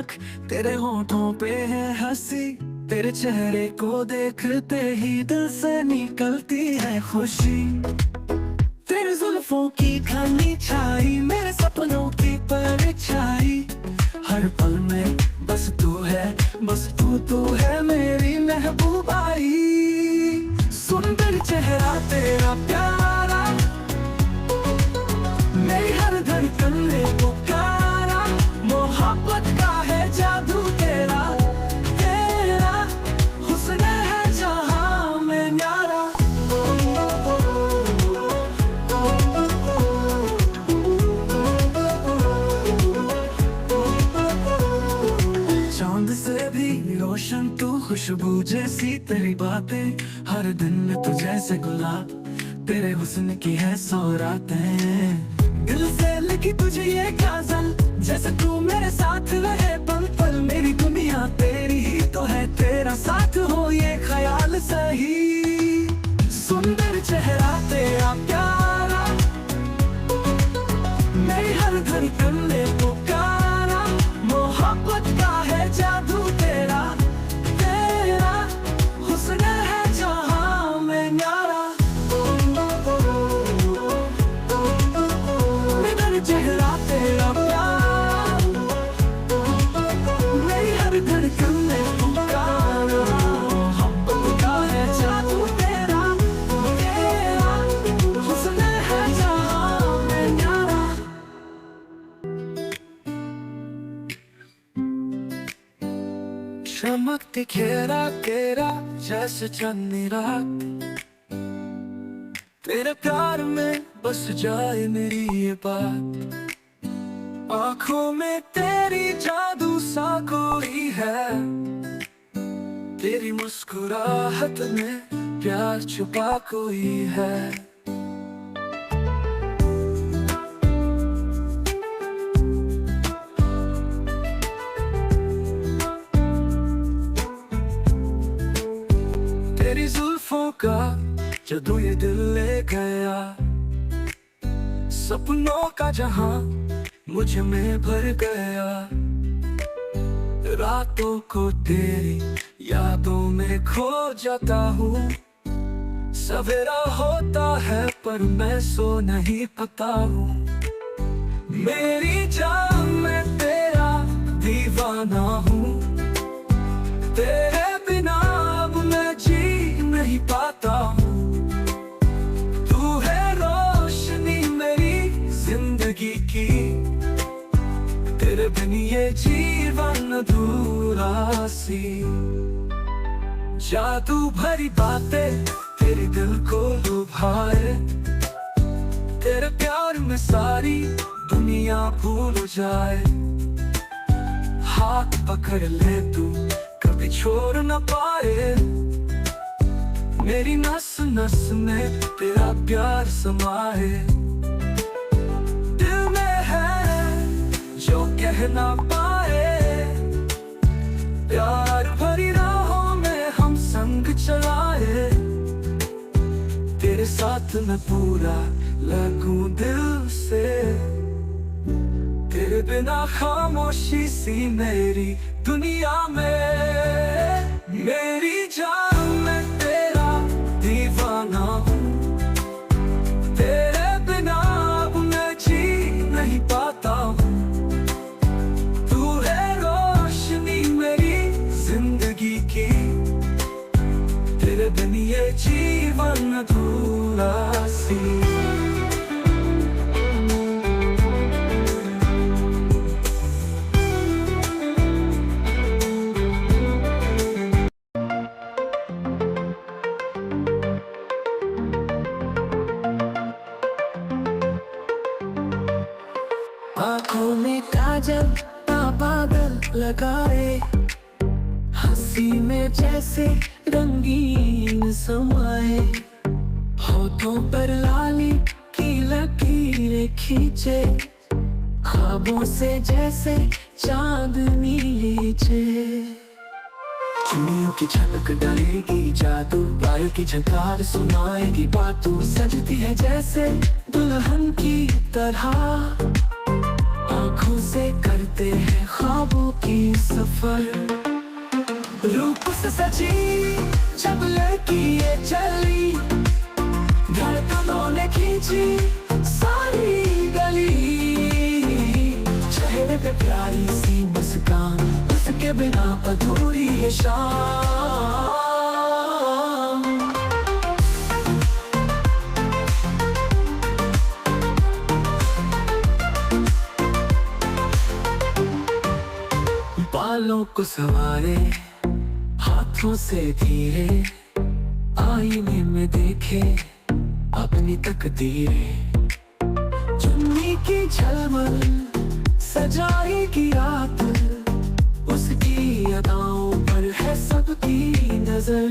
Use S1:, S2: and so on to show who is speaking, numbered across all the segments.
S1: देख, तेरे होठों पे है हंसी, तेरे चेहरे को देखते ही दिल से निकलती है खुशी। तेरे जुल्फों की घनी छाई मेरे सपनों की परछाई, हर पल में बस तू है, बस तू है मेरी महबूबाई। सुंदर चेहरा तेरा प्यारा, मेरी हर धड़कन ने पुकारा, मोहब्बत का है जादू तेरा, तेरा हुस्न है जहां में न्यारा। चांद से भी रोशन तू, खुशबू जैसी तेरी बातें, हर दिन तू जैसे गुलाब, तेरे हुस्न की है सौरातें। दिल से लिखी तुझे ये गज़ल, जैसे तू मेरे साथ रहे पल पल, मेरी दुनिया तेरी ही तो है, तेरा साथ हो ये ख्याल सही। सुंदर चेहरा तेरा प्यारा, मेरी हर धड़कन ने पुकारा, मोहब्बत का है जादू तेरा, तेरा हुस्न है जहां में न्यारा। मेरा चेहरा तेरा प्यारा, मेरी हर धड़कन ने पुकारा, मोहब्बत का है जादू तेरा, तेरा हुस्न है जहां में न्यारा। चमकती घेरा तेरा जैसे चांदनी रात, तेरे प्यार में बस जाए मेरी ये बात। आँखों में तेरी जादू सा कोई है, तेरी मुस्कुराहट में प्यार छुपा कोई है। तेरी जुल्फों का जादू ये दिल ले गया, सपनों का जहां मुझ में भर गया। रातों को तेरी यादों में खो जाता हूँ, सवेरा होता है पर मैं सो नहीं पाता हूँ। मेरी जान में तेरा दीवाना हूँ, तेरे बिना अब मैं जी नहीं पाता हूँ। तू है रोशनी मेरी जिंदगी की, तेरे बिन ये जीवन अधूरा सी। जादू भरी बातें तेरे दिल को लुभाए, तेरे प्यार में सारी दुनिया भूल जाए। हाथ पकड़ ले तू कभी छोड़ न पाए, मेरी नस नस में तेरा प्यार समाए। दिल में है जो कह ना पाए, प्यार भरी राहों में हम संग चलाए। तेरे साथ मैं पूरा लगूं दिल से, तेरे बिना खामोशी सी मेरी दुनिया में। मेरी जान में तेरा दीवाना हूँ, तेरे बिना अब मैं जी नहीं पाता हूँ। तू है रोशनी मेरी जिंदगी की, तेरे बिन ये जीवन अधूरा सी। आँखों में काजल बादल लगाए, हंसी में जैसे रंगीन समाए। होठों पर लाली की लकीरें खींचे, ख्वाबों से जैसे चांदनी नीचे। चुनियों की झलक डालेगी जादू, बायों की झंकार सुनाएगी बातों। सजती है जैसे दुल्हन की तरह, आँखों से करते हैं ख्वाबों की सफर। रूप से सजी जब लड़की ये चली, धड़कनों ने खींची सारी गली। चेहरे पे प्यारी सी मुस्कान, उसके बिना अधूरी है शाम। बालों को संवारे हाथों से धीरे, आईने में देखे अपनी तकदीरें। चुन्नी की झलमल सजाएगी रात, उसकी अदाओं पर है सबकी नजर।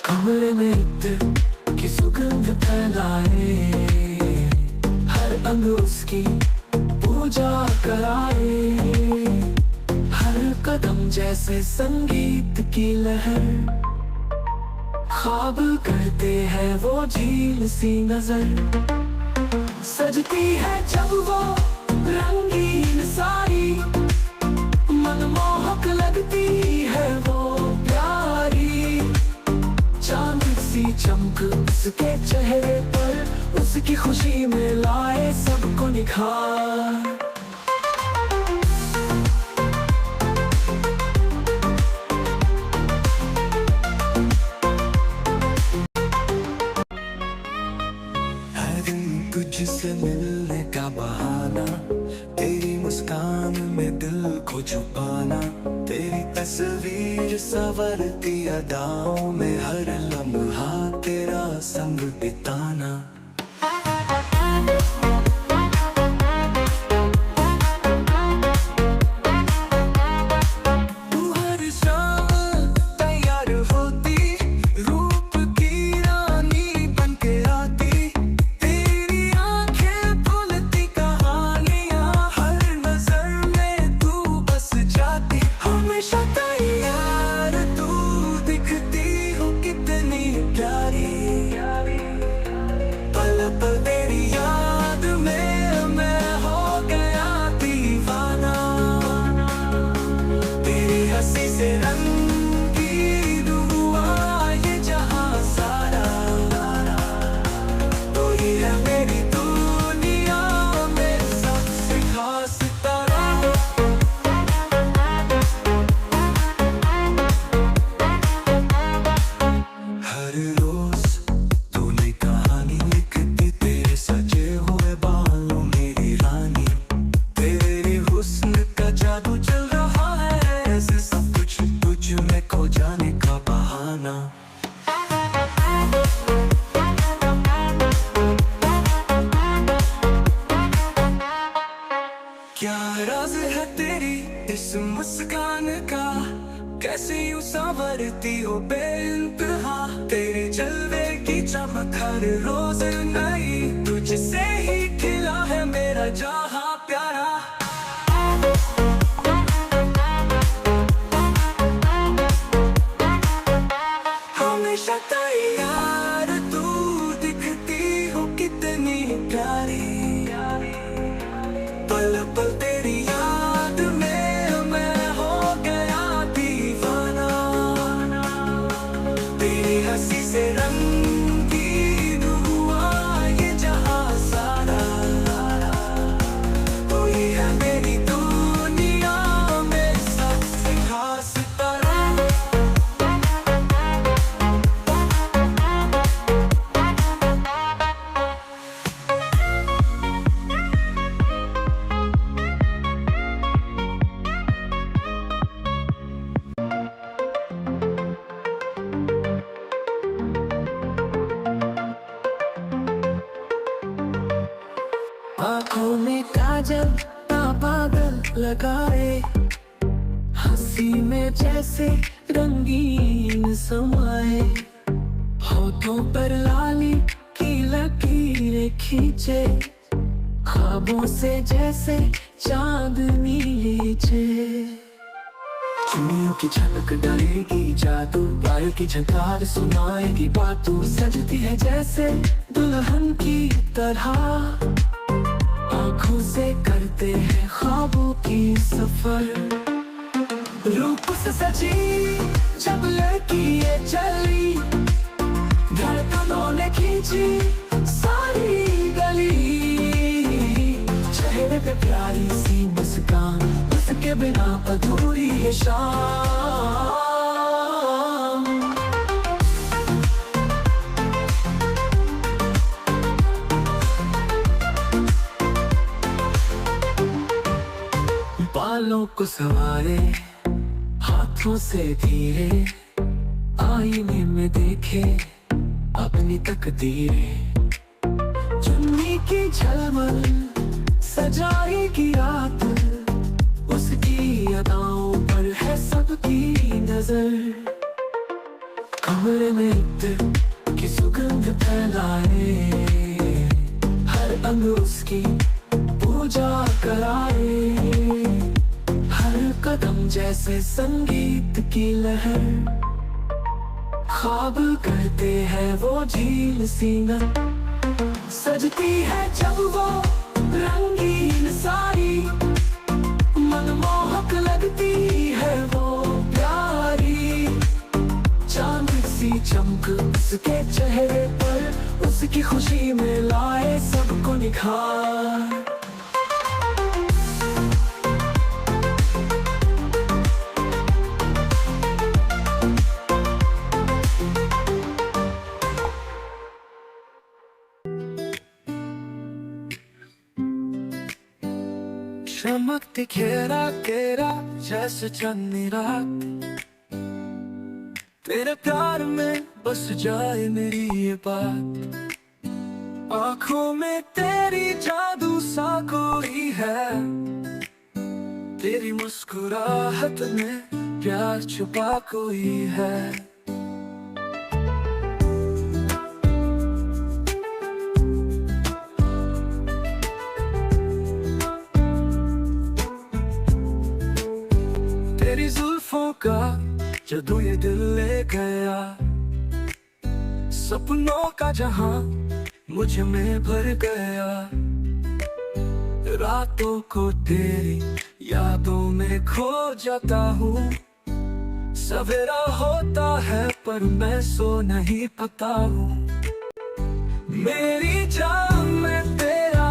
S1: कमरे में इत्र की सुगंध फैलाए, हर अंग उसकी पूजा कराए। हर कदम जैसे संगीत की लहर, ख्वाब करते हैं वो झील सी नजर। सजती है जब वो रंगीन साड़ी, मनमोहक लगती है वो प्यारी। चांद सी चमक उसके चेहरे पर, उसकी खुशी में लाए सबको निखार। तुझसे मिलने का बहाना, तेरी मुस्कान में दिल को छुपाना। तेरी तस्वीर संवरती अदाओं में, हर लम्हा तेरा संग बिताना। क्या राज है तेरी इस मुस्कान का, कैसे यूं संवरती हो बेइंतहा। तेरे जलवे की चमक हर रोज नई, तुझसे ही खिला है मेरा जहां प्यारा। हमेशा तैयार तू दिखती हो कितनी प्यारी। पल पल तेरी याद में मैं हो गया दीवाना। तेरी हंसी से रंगीन हुआ ये जहां सारा। तू ही है मेरी दुनिया में सबसे खास तारा। आँखों में काजल ना बादल लगाए, हंसी में जैसे रंगीन समाए। होठों पर लाली की लकीरें खींचे, ख्वाबों से जैसे चांदनी लीचे। चुनियों की झलक डालेगी जादू, प्यार की झंकार सुनाएगी बातों। सजती है जैसे दुल्हन की तरह, आँखों से करते हैं ख्वाबों की सफर। रूप से सजी जब लड़की ये चली, धड़कनों ने खींची सारी गली। चेहरे पे प्यारी सी मुस्कान, उसके बिना अधूरी है शाम। बालों को संवारे हाथों से धीरे, आईने में देखे अपनी तकदीरें। चुन्नी की झलमल सजाएगी रात, उसकी अदाओं पर है सबकी नजर। कमरे में इत्र की सुगंध फैलाए, हर अंग उसकी पूजा कराए। हर कदम जैसे संगीत की लहर, ख्वाब करते हैं वो झील सीना। सजती है जब वो रंगीन सारी, मनमोहक लगती है वो प्यारी। चांद सी चमक उसके चेहरे पर, उसकी खुशी में लाए सबको निखार। चमकती घेरा तेरा जैसे चांदनी रात, तेरे प्यार में बस जाए मेरी ये बात। आँखों में तेरी जादू सा कोई है, तेरी मुस्कुराहट में प्यार छुपा कोई है। तेरी जुल्फों का जादू ये दिल ले गया, सपनों का जहां मुझ में भर गया। रातों को तेरी यादों में खो जाता हूँ, सवेरा होता है पर मैं सो नहीं पाता हूँ। मेरी जान मैं तेरा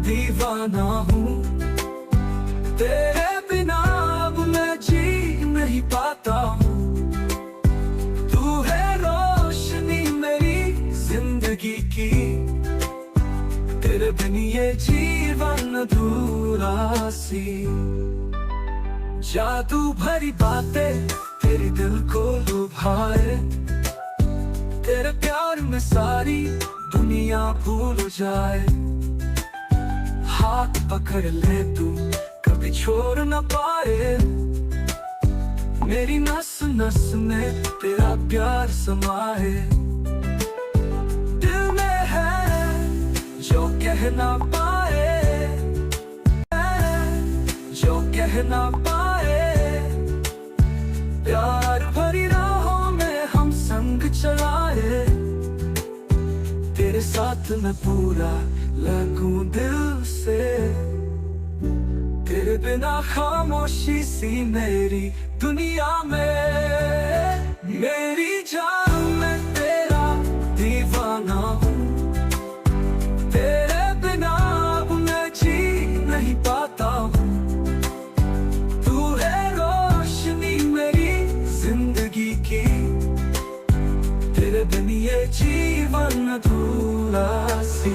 S1: दीवाना हूँ, तेरे बिना अब मैं जी नहीं पाता हूँ। तू है रोशनी मेरी जिंदगी की, तेरे बिन ये जीवन अधूरा सी। जादू भरी बातें तेरी दिल को लुभाए, तेरे प्यार में सारी दुनिया भूल जाए। हाथ पकड़ ले तू कभी छोड़ न पाए, मेरी नस नस में तेरा प्यार समाए। दिल में है जो कह ना पाए, जो कह ना पाए। प्यार भरी राहों में हम संग चलाए, तेरे साथ मैं पूरा लगूं दिल से। तेरे बिना खामोशी सी मेरी दुनिया में। मेरी जान मैं तेरा दीवाना हूँ, तेरे बिना अब मैं जी नहीं पाता हूँ। तू है रोशनी मेरी जिंदगी की, तेरे बिन ये जीवन अधूरा सी।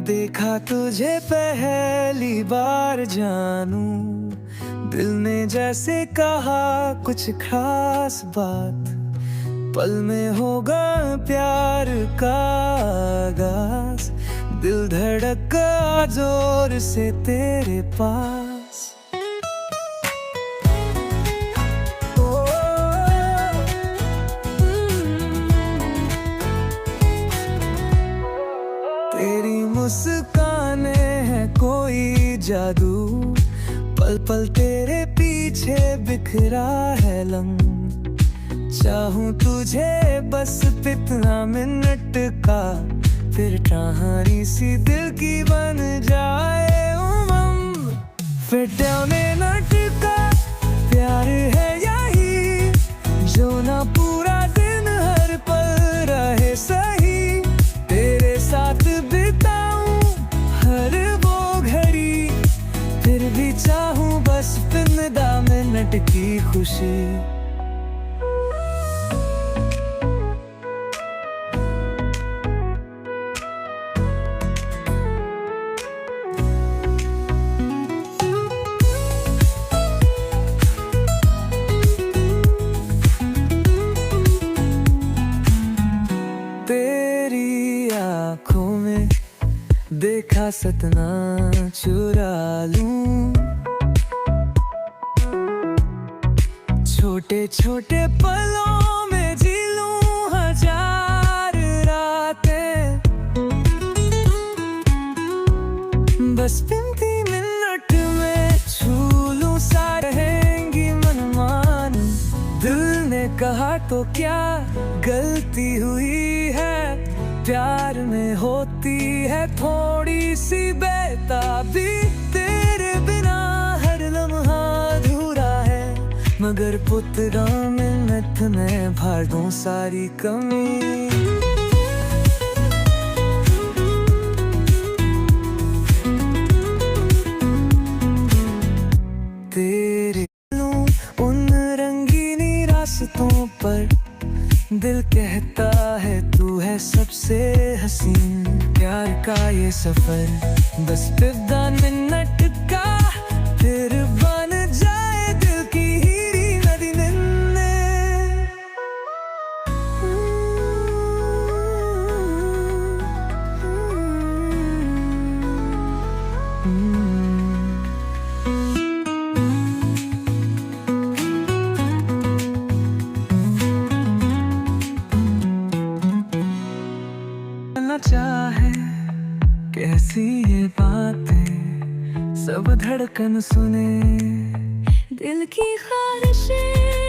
S2: देखा तुझे पहली बार जानू, दिल ने जैसे कहा कुछ खास बात। पल में होगा प्यार का आगाज, दिल धड़का जोर से तेरे पास। मुस्काने है कोई जादू, पल पल तेरे पीछे बिखरा है लम्ब। चाहूं तुझे बस इतना मिनट का, फिर कहानी सी दिल की बन जाए उमंग। फिर डरने न टिका, प्यार है यही जो ना पूरा दिन हर पल रहे सही। तेरे साथ बिताऊं हर वो घड़ी, फिर भी चाहूं बस पिंदा मिनट की खुशी। तेरी आँखों में देखा सतना चुरा लूं, छोटे छोटे पलों में जी लूं हजार रातें। बस गिनती मिनट में छू लूं रहेंगी मनमानी। दिल ने कहा तो क्या गलती हुई है, प्यार में होती है थोड़ी सी बेताबी। तेरे बिना हर लम्हा अधूरा है, मगर पुतरा मिन्नत में भर दूं सारी कमी। तेरे उन रंगीनी रास्तों पर दिल कहता है तू है सबसे हसीन। प्यार का ये सफर बस फिदा मिनट का, फिर बन जाए दिल की हीरी नदी निन्ने। चाहे कैसी ये बातें सब धड़कन सुने,
S3: दिल की ख्वाहिशें